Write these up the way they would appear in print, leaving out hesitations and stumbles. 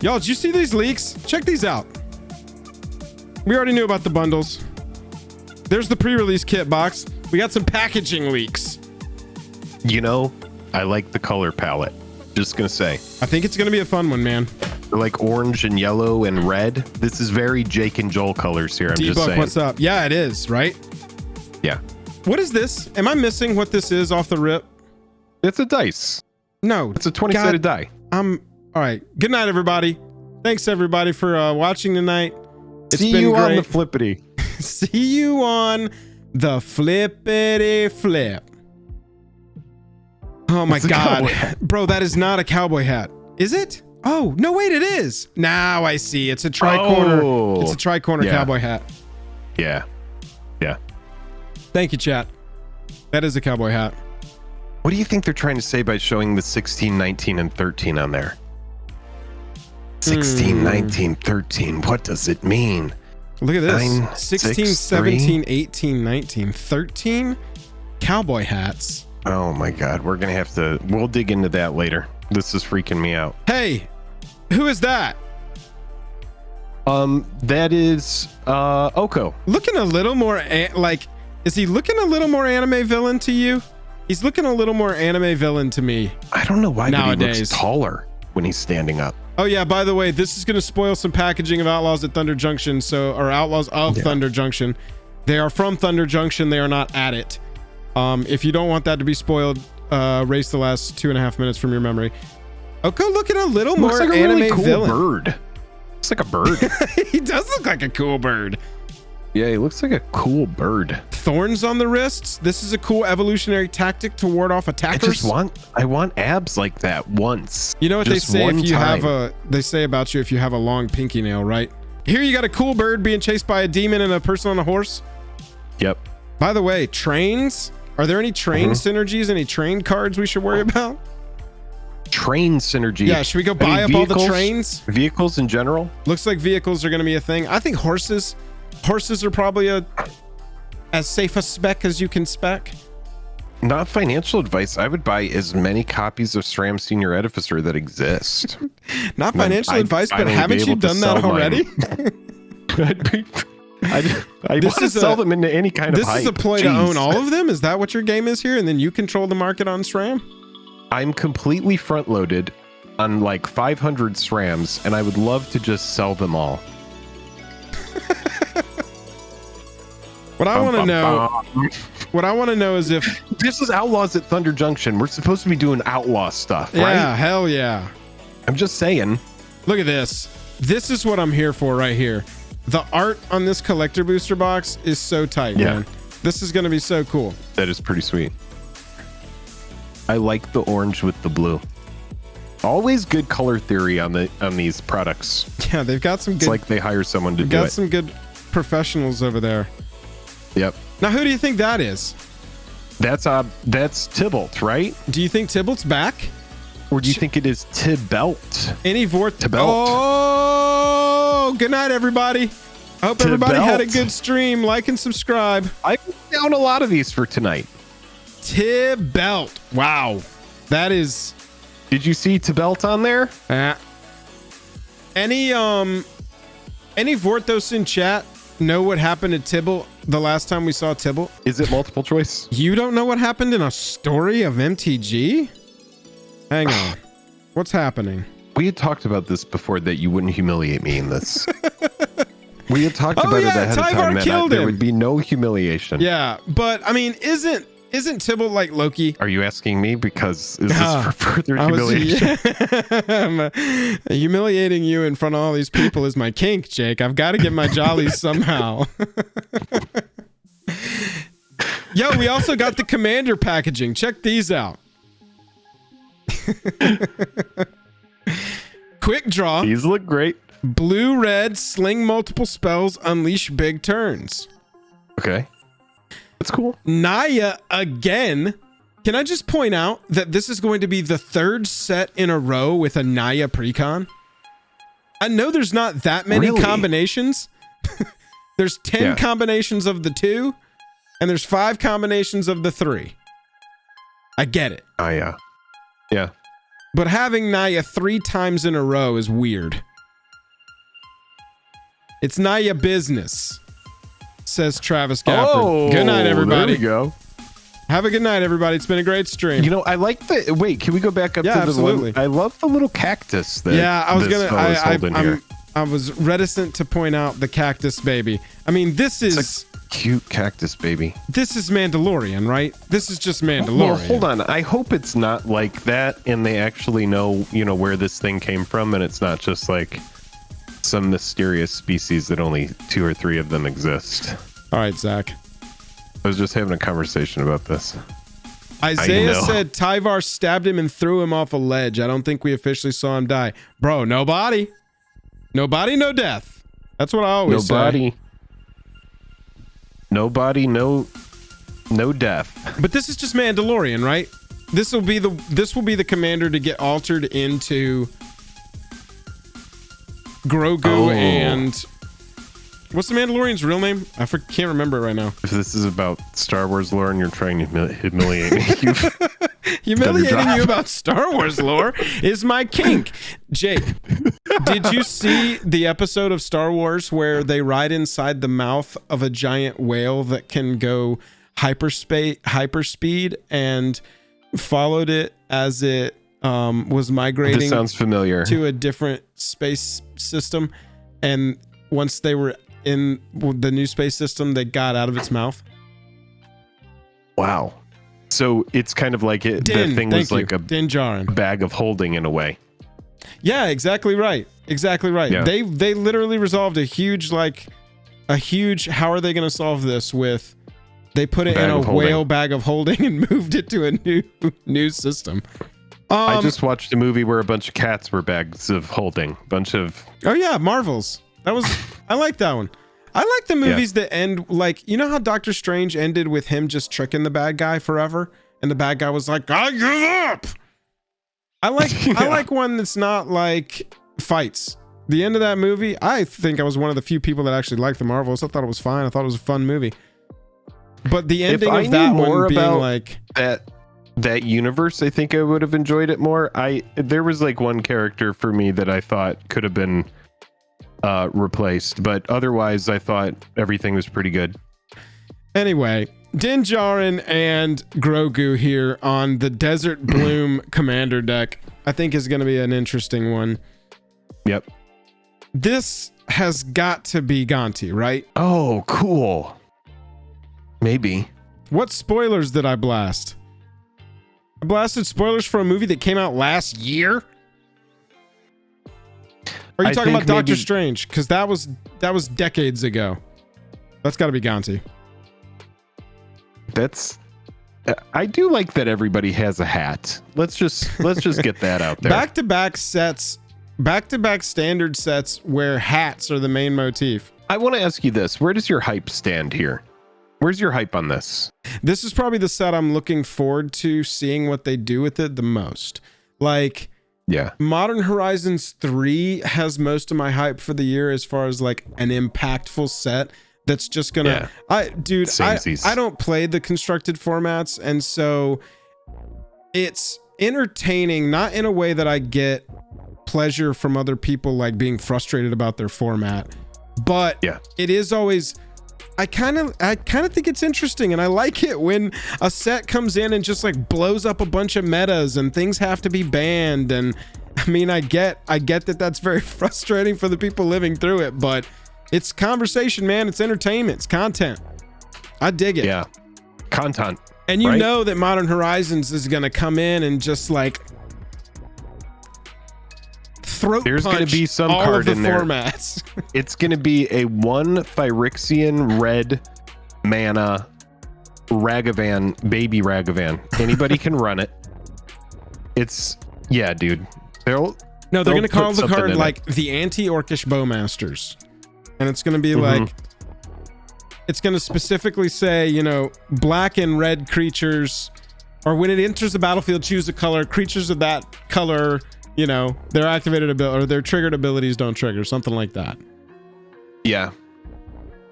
Y'all, did you see these leaks? Check these out. We already knew about the bundles. There's the pre-release kit box. We got some packaging leaks. You know, I like the color palette. Just gonna say. I think it's gonna be a fun one, man. Like orange and yellow and red. This is very Jake and Joel colors here. I'm just saying. What's up? Yeah, it is, right? Yeah. What is this? Am I missing what this is off the rip? It's a dice. No. It's a 20-sided die. All right. Good night, everybody. Thanks, everybody, for watching tonight. See you on the flippity. See you on the flippity flip. Oh my God. Bro, that is not a cowboy hat. Is it? Oh, no, wait, it is. Now I see. It's a tri-corner. Oh. It's a tri-corner cowboy hat. Yeah. Yeah. Thank you, chat. That is a cowboy hat. What do you think they're trying to say by showing the 16, 19, and 13 on there? 16, 19, 13. What does it mean? Look at this. 9, 16, 6, 17, 3. 18, 19, 13 cowboy hats. Oh my God. We're going to have to, we'll dig into that later. This is freaking me out. Hey, who is that? That is Oko. Looking a little more like, is he looking a little more anime villain to you? He's looking a little more anime villain to me. I don't know why nowadays. But he looks taller when he's standing up. Oh yeah, by the way, this is going to spoil some packaging of Outlaws at Thunder Junction, or Outlaws of Thunder Junction. They are from Thunder Junction. They are not at it. If you don't want that to be spoiled, erase the last 2.5 minutes from your memory. Oko looking a little more like a anime really cool villain. Bird. Looks like a bird. He does look like a cool bird. Yeah, he looks like a cool bird. Thorns on the wrists. This is a cool evolutionary tactic to ward off attackers. I want abs like that once. You know what they say if you time. they say about you if you have a long pinky nail, right? Here you got a cool bird being chased by a demon and a person on a horse. Yep. By the way, trains. Are there any train synergies? Any train cards we should worry about? Train synergy. Yeah, should we go buy up all the trains? Vehicles in general? Looks like vehicles are going to be a thing. I think horses are probably as safe a spec as you can spec. Not financial advice. I would buy as many copies of SRAM Senior Edificer that exist. Not financial advice, but haven't you done that already? I want to sell them into any kind of hype. This is a ploy to own all of them? Is that what your game is here? And then you control the market on SRAM? I'm completely front loaded on like 500 SRAMs, and I would love to just sell them all. What I want to know is if this is Outlaws at Thunder Junction. We're supposed to be doing outlaw stuff, right? Yeah, hell yeah. I'm just saying. Look at this. This is what I'm here for right here. The art on this collector booster box is so tight, man. This is going to be so cool. That is pretty sweet. I like the orange with the blue. Always good color theory on these products. Yeah, they've got some good. It's like they hire someone to do it. Got some good professionals over there. Yep. Now, who do you think that is? That's Tybalt, right? Do you think Tybalt's back? Or do you think it is Tybalt? Any Tybalt. Oh, good night, everybody. I hope everybody had a good stream. Like and subscribe. I put down a lot of these for tonight. Tybalt. Wow. That is. Did you see Tybalt on there? Any Vortos in chat know what happened to Tybalt the last time we saw Tybalt? Is it multiple choice? You don't know what happened in a story of MTG? Hang on. What's happening? We had talked about this before, that you wouldn't humiliate me in this. We had talked about it ahead of time, that there would be no humiliation. Yeah, but I mean, isn't Tybalt like Loki? Are you asking me? Because is this for further humiliation? Humiliating you in front of all these people is my kink, Jake. I've got to get my jollies somehow. Yo, we also got the commander packaging. Check these out. Quick draw. These look great. Blue, red, sling multiple spells, unleash big turns. Okay. That's cool. Naya again. Can I just point out that this is going to be the third set in a row with a Naya precon? I know there's not that many combinations. There's 10 combinations of the 2, and there's 5 combinations of the 3. I get it. Oh, yeah. Yeah. But having Naya 3 times in a row is weird. It's not your business, says Travis Gafford. Oh, good night, everybody. There we go. Have a good night, everybody. It's been a great stream. You know, I like the. Wait, can we go back up to the absolutely. one? I love the little cactus that. Yeah, I was gonna. I was reticent to point out the cactus baby. I mean, this is a cute cactus baby. This is Mandalorian, right? This is just Mandalorian. Well, hold on. I hope it's not like that, and they actually know, where this thing came from, and it's not just like some mysterious species that only 2 or 3 of them exist. All right, Zach. I was just having a conversation about this. Isaiah said Tyvar stabbed him and threw him off a ledge. I don't think we officially saw him die. Bro, nobody. Nobody, no death. That's what I always say. Nobody, no death. But this is just Mandalorian, right? This will be the commander to get altered into Grogu and what's the Mandalorian's real name? I can't remember it right now. If this is about Star Wars lore and you're trying to humiliate me, humiliating you about Star Wars lore is my kink. Jake, did you see the episode of Star Wars where they ride inside the mouth of a giant whale that can go hyperspeed and followed it as it was migrating? This sounds familiar. To a different space system, and once they were in the new space system, they got out of its mouth. Wow. So it's kind of like the thing was like a Din Djarin bag of holding in a way. Yeah, exactly right. Exactly right. Yeah. They literally resolved a huge how are they going to solve this with they put it in a whale bag of holding and moved it to a new system. I just watched a movie where a bunch of cats were bags of holding. Oh yeah, Marvels. I like that one. I like the movies that end like, you know how Doctor Strange ended with him just tricking the bad guy forever, and the bad guy was like, I give up. I like one that's not like fights. The end of that movie, I think I was one of the few people that actually liked the Marvels. I thought it was fine. I thought it was a fun movie. But the ending of that one being like that universe, I think I would have enjoyed it more. There was like one character for me that I thought could have been replaced, but otherwise I thought everything was pretty good. Anyway, Din Djarin and Grogu here on the Desert Bloom commander deck, I think is going to be an interesting one. Yep. This has got to be Gonti, right? Oh, cool. Maybe. What spoilers did I blast? I blasted spoilers for a movie that came out last year? Or are you talking about Doctor Strange? Because that was decades ago. That's got to be Gonti. I do like that everybody has a hat. Let's just get that out there. Back-to-back standard sets where hats are the main motif. I want to ask you this. Where does your hype stand here? Where's your hype on this? This is probably the set I'm looking forward to seeing what they do with it the most. Like, yeah, Modern Horizons 3 has most of my hype for the year as far as like an impactful set that's just gonna I don't play the constructed formats, and so it's entertaining, not in a way that I get pleasure from other people like being frustrated about their format, but it is always I kind of think it's interesting, and I like it when a set comes in and just like blows up a bunch of metas and things have to be banned. And I mean, I get that that's very frustrating for the people living through it, but it's conversation, man. It's entertainment. It's content. I dig it. Yeah, content. And you know that Modern Horizons is gonna come in and just like there's going to be some card in there. Formats. It's going to be a 1 Phyrexian red mana Ragavan, baby Ragavan. Anybody can run it. It's dude. They're going to call the card like the anti-orcish bowmasters, and it's going to be like it's going to specifically say, black and red creatures, or when it enters the battlefield, choose a color. Creatures of that color, their activated ability or their triggered abilities don't trigger, something like that. Yeah.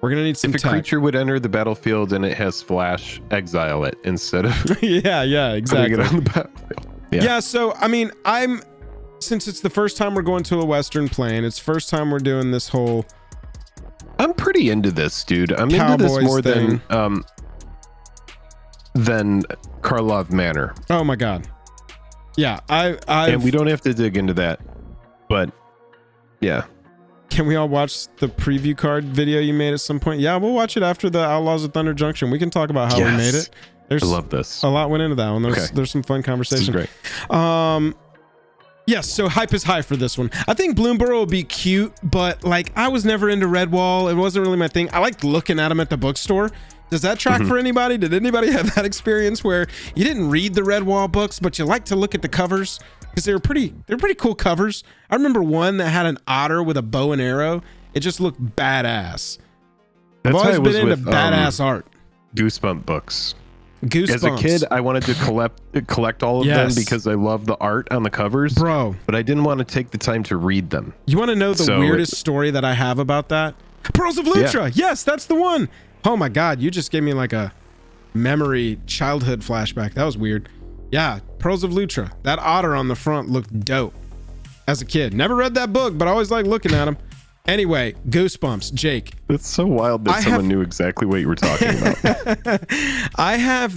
We're going to need some If a creature would enter the battlefield and it has flash, exile it instead of yeah, exactly. Putting it on the battlefield. Yeah, so I mean, since it's the first time we're going to a Western plane, it's the first time we're doing this whole pretty into this, dude. I'm into Cowboys this more thing. than Karlov Manor. Oh my god. Yeah, and we don't have to dig into that, but yeah. Can we all watch the preview card video you made at some point? Yeah, we'll watch it after the Outlaws of Thunder Junction. We can talk about how we made it. I love this. A lot went into that one. There's some fun conversation. This is great. Yes, so hype is high for this one. I think Bloomborough will be cute, but like I was never into Redwall. It wasn't really my thing. I liked looking at them at the bookstore. Does that track for anybody? Did anybody have that experience where you didn't read the Redwall books, but you like to look at the covers? Because they're pretty cool covers. I remember one that had an otter with a bow and arrow. It just looked badass. I've always been into badass art. Goosebump books. Goosebumps. As a kid, I wanted to collect all of them because I love the art on the covers, bro. But I didn't want to take the time to read them. You want to know the weirdest story that I have about that? Pearls of Lutra. Yeah. Yes, that's the one. Oh my god, you just gave me like a memory childhood flashback. That was weird. Yeah, Pearls of Lutra. That otter on the front looked dope as a kid. Never read that book, but I always liked looking at them. Anyway, Goosebumps, Jake. It's so wild that someone knew exactly what you were talking about. I have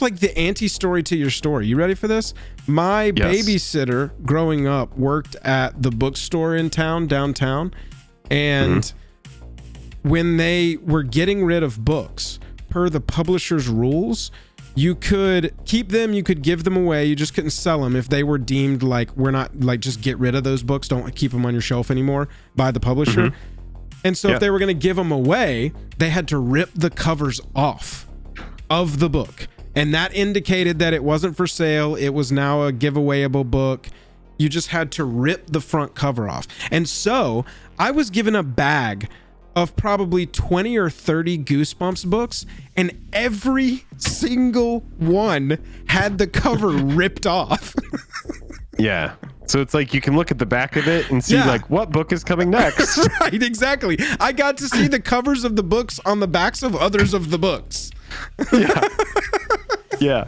like the anti-story to your story. You ready for this? My babysitter growing up worked at the bookstore in downtown, and when they were getting rid of books, per the publisher's rules, you could keep them, you could give them away, you just couldn't sell them if they were deemed like, we're not, like, just get rid of those books, don't keep them on your shelf anymore by the publisher. And so if they were going to give them away, they had to rip the covers off of the book. And that indicated that it wasn't for sale. It was now a giveawayable book. You just had to rip the front cover off. And so I was given a bag of probably 20 or 30 Goosebumps books, and every single one had the cover ripped off. Yeah. So it's like you can look at the back of it and see like what book is coming next. Right, exactly. I got to see the covers of the books on the backs of others of the books. Yeah. Yeah.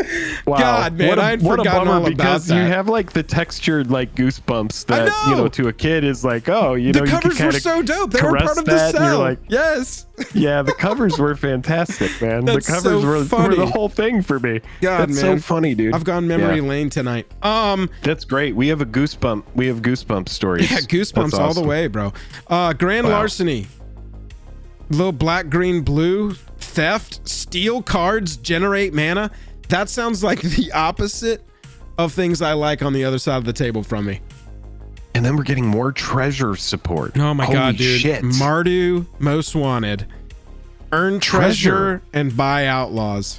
Wow. God, man, I had forgotten all about that. You have like the textured like Goosebumps that, you know, to a kid is like, oh, you know, the covers were so dope. They were part of the sell. Like, yes. Yeah, the covers were fantastic, man. The covers were the whole thing for me. God, that's man. so funny, dude. I've gone memory lane tonight. That's great. We have Goosebump stories. Yeah, Goosebumps all the way, bro. Grand larceny. Little black, green, blue, theft, steal cards, generate mana. That sounds like the opposite of things I like on the other side of the table from me. And then we're getting more treasure support. Oh my god, dude. Shit. Mardu, most wanted. Earn treasure and buy outlaws.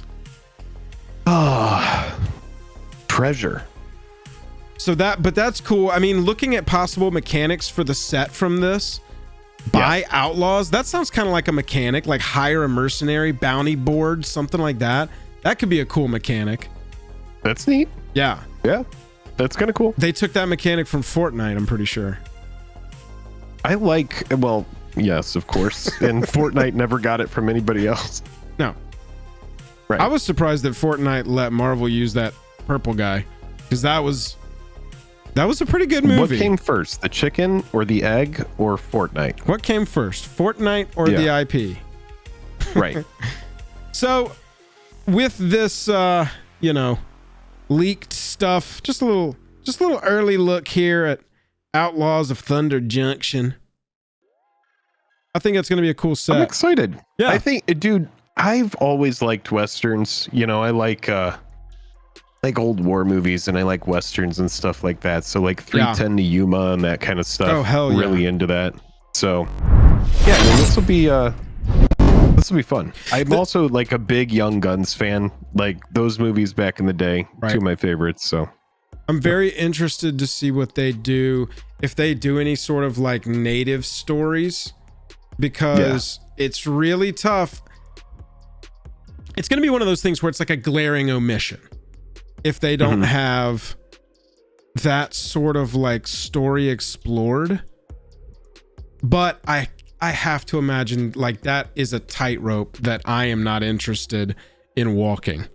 Ah, treasure. So that's cool. I mean, looking at possible mechanics for the set from this, buy outlaws, that sounds kind of like a mechanic, like hire a mercenary, bounty board, something like that. That could be a cool mechanic. That's neat. Yeah. Yeah. That's kind of cool. They took that mechanic from Fortnite, I'm pretty sure. Well, yes, of course. And Fortnite never got it from anybody else. No. Right. I was surprised that Fortnite let Marvel use that purple guy, because that was a pretty good movie. What came first, the chicken or the egg or Fortnite? What came first, Fortnite or the IP? Right. So with this, leaked stuff, just a little early look here at Outlaws of Thunder Junction. I think it's going to be a cool set. I'm excited. Yeah. I think, dude, I've always liked Westerns. You know, I like old war movies and I like Westerns and stuff like that. So like 310 to Yuma and that kind of stuff. Oh, hell yeah. Really into that. So yeah, I mean, this will be fun. I'm also like a big Young Guns fan. Like those movies back in the day, two of my favorites. So I'm very interested to see what they do, if they do any sort of like native stories, because it's really tough. It's going to be one of those things where it's like a glaring omission if they don't have that sort of like story explored. But I have to imagine like that is a tightrope that I am not interested in walking.